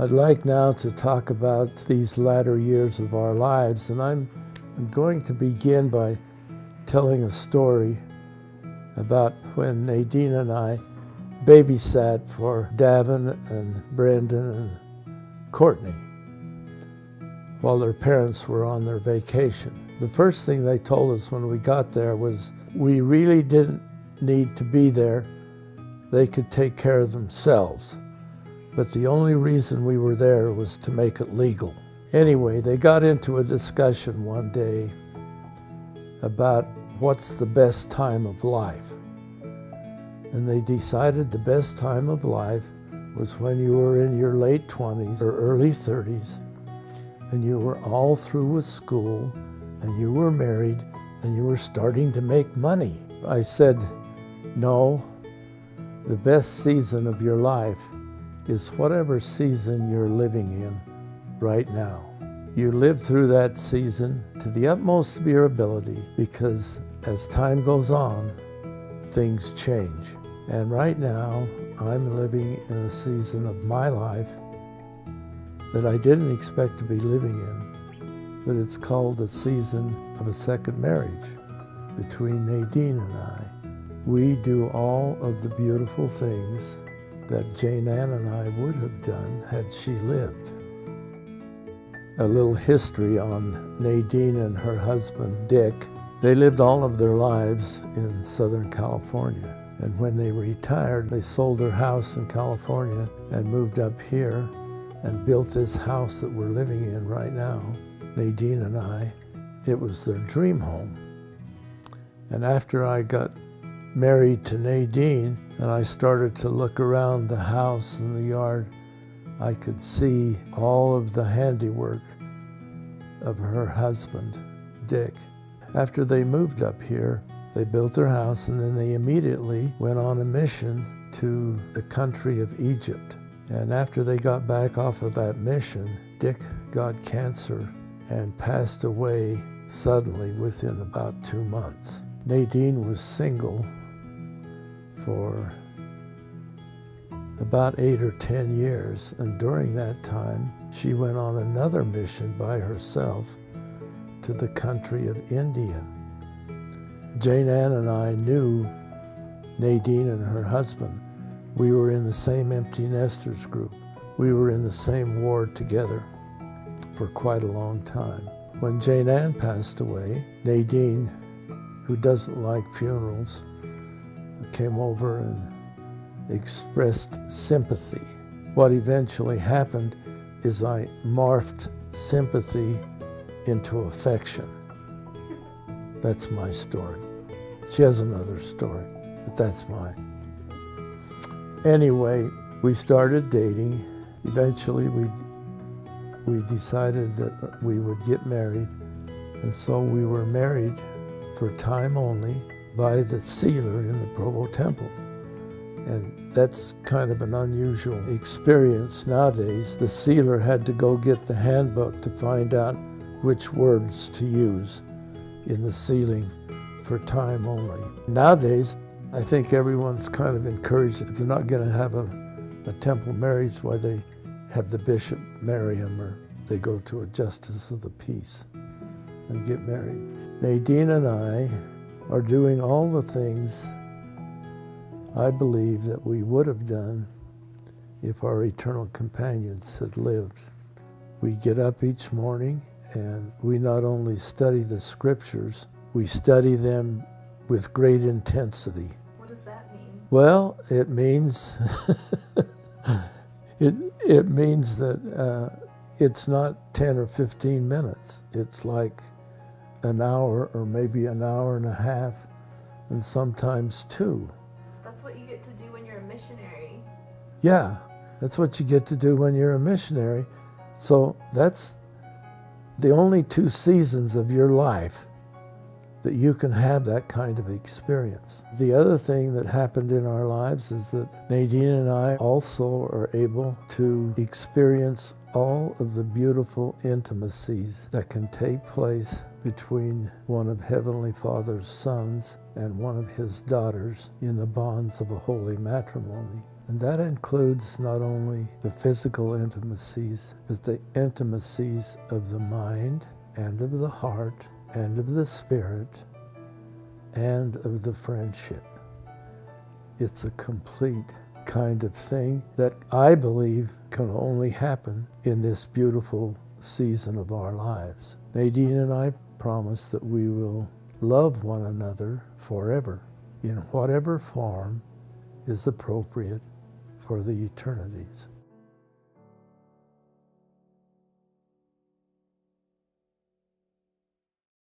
I'd like now to talk about these latter years of our lives, and I'm going to begin by telling a story about when Nadine and I babysat for Davin and Brendan and Courtney while their parents were on their vacation. The first thing they told us when we got there was we really didn't need to be there. They could take care of themselves. But the only reason we were there was to make it legal. Anyway, they got into a discussion one day about what's the best time of life. And they decided the best time of life was when you were in your late 20s or early 30s, and you were all through with school, and you were married, and you were starting to make money. I said, no, the best season of your life is whatever season you're living in right now. You live through that season to the utmost of your ability, because as time goes on, things change. And right now, I'm living in a season of my life that I didn't expect to be living in, but it's called the season of a second marriage between Nadine and I. We do all of the beautiful things that Jane Ann and I would have done had she lived. A little history on Nadine and her husband, Dick. They lived all of their lives in Southern California. And when they retired, they sold their house in California and moved up here and built this house that we're living in right now, Nadine and I. It was their dream home. And after I got married to Nadine and I started to look around the house and the yard, I could see all of the handiwork of her husband, Dick. After they moved up here, they built their house, and then they immediately went on a mission to the country of Egypt. And after they got back off of that mission, Dick got cancer and passed away suddenly within about 2 months. Nadine was single for about 8 or 10 years, and during that time, she went on another mission by herself to the country of India. Jane Ann and I knew Nadine and her husband. We were in the same empty nesters group. We were in the same ward together for quite a long time. When Jane Ann passed away, Nadine, who doesn't like funerals, came over and expressed sympathy. What eventually happened is I morphed sympathy into affection. That's my story. She has another story, but that's mine. Anyway, we started dating. Eventually, we decided that we would get married, and so we were married for time only by the sealer in the Provo Temple. And that's kind of an unusual experience nowadays. The sealer had to go get the handbook to find out which words to use in the sealing for time only. Nowadays, I think everyone's kind of encouraged, if they're not going to have a temple marriage, why they have the bishop marry them, or they go to a justice of the peace and get married. Nadine and I are doing all the things I believe that we would have done if our eternal companions had lived. We get up each morning and we not only study the scriptures, we study them with great intensity. What does that mean? Well, it means it means that it's not 10 or 15 minutes. It's like an hour or maybe an hour and a half, and sometimes 2. That's what you get to do when you're a missionary. Yeah, that's what you get to do when you're a missionary. So that's the only 2 seasons of your life that you can have that kind of experience. The other thing that happened in our lives is that Nadine and I also are able to experience all of the beautiful intimacies that can take place between one of Heavenly Father's sons and one of his daughters in the bonds of a holy matrimony. And that includes not only the physical intimacies, but the intimacies of the mind and of the heart and of the spirit and of the friendship. It's a complete kind of thing that I believe can only happen in this beautiful season of our lives. Nadine and I promise that we will love one another forever in whatever form is appropriate for the eternities.